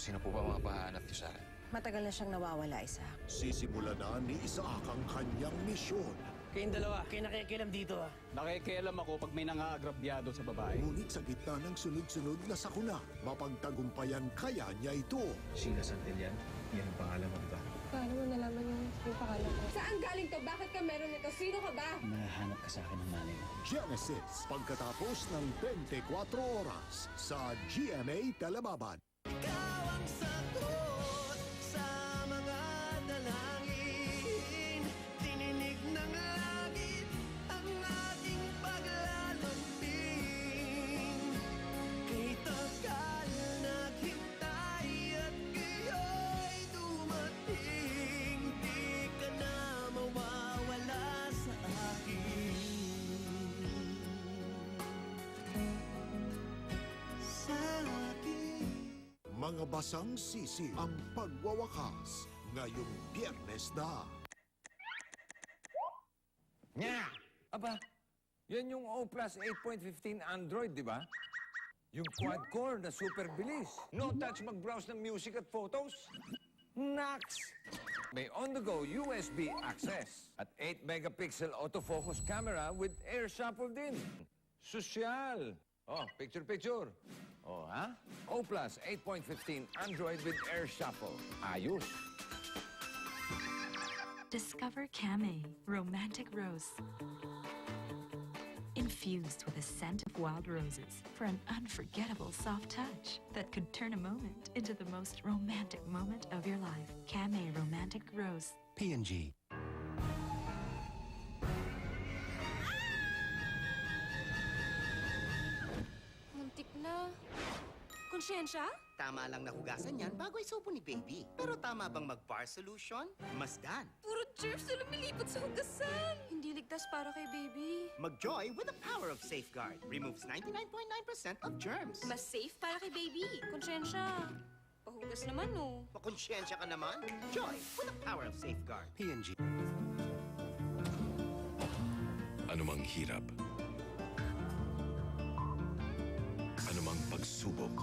Sino po ba mga pahanap niyo sa akin? Matagal na siyang nawawala, Isaac. Sisimula na ni Isaac ang kanyang misyon. Kayong dalawa, kayo nakikialam dito ha. Nakikialam ako pag may nangaagrabyado sa babae. Ngunit sa gitna ng sunod-sunod na sakuna, mapagtagumpayan kaya niya ito. Sheila Santillan, yan ang pangalan mo, diba? Paano mo nalaman yung pangalan ko? Saan galing to? Bakit ka meron nito? Sino ka ba? Mahahanap ka sa akin ng nanay mo. Genesis, pagkatapos ng 24 oras sa GMA Telebabad. Ikaw ang sagot sa mga dalangin. Tininig ng langit ang ating paglalambing. Kay tagal naghintay at ngayon dumating. Di ka na mawawala sa akin. Sa akin. Mga basang sisi ang pagwawakas ngayong Biyernes na. Nya! Aba, yan yung O Plus 8.15 Android, di ba? Yung quad-core na super bilis. No touch mag-browse ng music at photos. Nax! May on-the-go USB access at 8-megapixel autofocus camera with air shuffle din. Sosyal! Oh, picture-picture. Oh, ha? O Plus 8.15 Android with air shuffle. Ayos! Discover Camay Romantic Rose. Infused with a scent of wild roses for an unforgettable soft touch that could turn a moment into the most romantic moment of your life. Camay Romantic Rose. P&G. Muntik na. Konsyensya? Tama lang nahugasan yan bago isubo ni baby. Pero tama bang mag-bar solution? Masdan. Puro germs na lumilipad sa hugasan. Hindi ligtas para kay baby. Mag-joy with the power of Safeguard. Removes 99.9% of germs. Mas safe para kay baby. Konsyensya. Pahugas naman, no? Makonsyensya ka naman. Joy with the power of Safeguard. P&G. Anumang hirap, anumang pagsubok,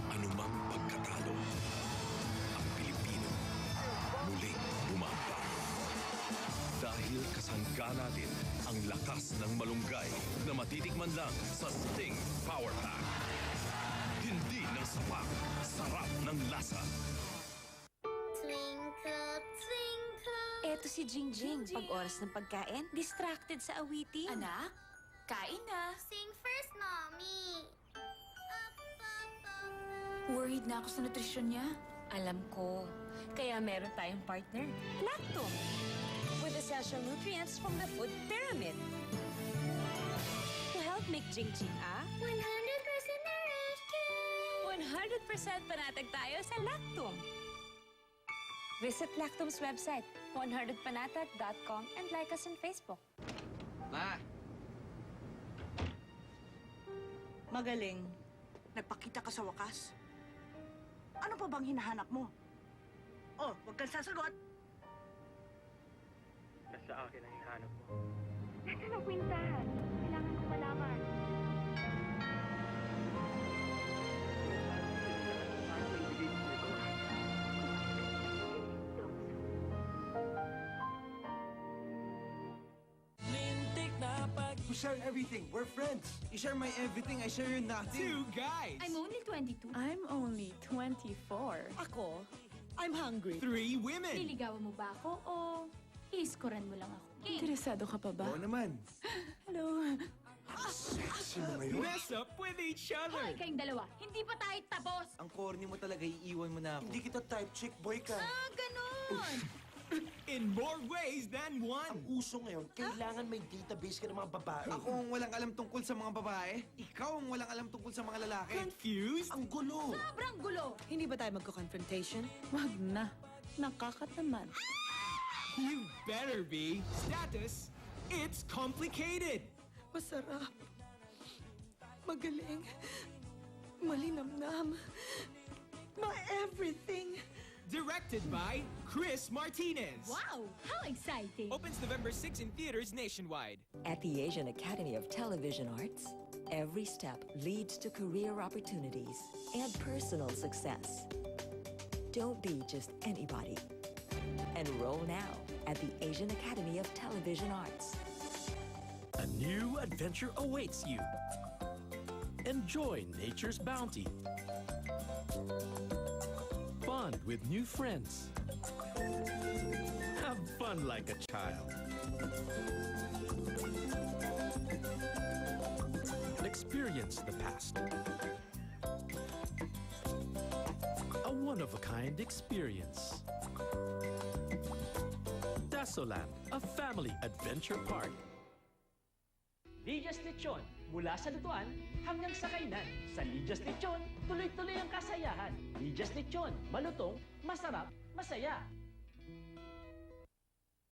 anumang pagkatalo, ang Pilipino muling bumaba. Dahil kasangga natin ang lakas ng malunggay na matitikman lang sa Sting Power Pack. Hindi ng sapak, sarap ng lasa. Twinkle, twinkle. Eto si Jingjing. Pag oras ng pagkain, distracted sa awitin. Anak, kain na. Sing first, Mommy. Worried na ako sa nutrisyon niya. Alam ko. Kaya meron tayong partner, Lactum. With essential nutrients from the food pyramid. To help make Jingjing 100% nourished kid. 100% panatag tayo sa Lactum. Visit Lactum's website, 100panatag.com, and like us on Facebook. Ma! Magaling. Nagpakita ka sa wakas. Ano pa bang hinahanap mo? Oh, huwag kang sasagot. Nasa akin ang hinahanap mo. Nasaan ang kwintahan? Kailangan ko malaman. We share everything. We're friends. You share my everything, I share your nothing. Two guys! I'm only 22. I'm only 24. Ako, I'm hungry. Three women! Niligawan mo ba ako o iiskoran mo lang ako? Interesado ka pa ba? Oo naman. Hello. Sexy mo ngayon. Mess up with each Hoy, other! kayong dalawa, hindi pa tayo tapos! Ang corny mo talaga, iiwan mo na ako. Hindi kita type, chick boy ka. Ah, ganun! In more ways than one! Uso ngayon, kailangan may database ka ng mga babae. Ako ang walang alam tungkol sa mga babae. Ikaw ang walang alam tungkol sa mga lalaki. Confused? Ang gulo. Sobrang gulo! Hindi ba tayo magko-confrontation? Wag na. Nakakatamad. You better be! Status, it's complicated! Masarap. Magaling. Malinamnam. Ma-everything. Directed by Chris Martinez. Wow! How exciting! Opens November 6 in theaters nationwide. At the Asian Academy of Television Arts, Every step leads to career opportunities and personal success. Don't be just anybody. Enroll now at the Asian Academy of Television Arts. A new adventure awaits you. Enjoy nature's bounty. Bond with new friends. Have fun like a child. Experience the past. A one-of-a-kind experience. Dasoland, a family adventure park. Ligas Lechon, mula sa lutuan hanggang sa kainan. Sa Ligas Lechon, tuloy-tuloy ang kasayahan. Ligas Lechon, malutong, masarap, masaya.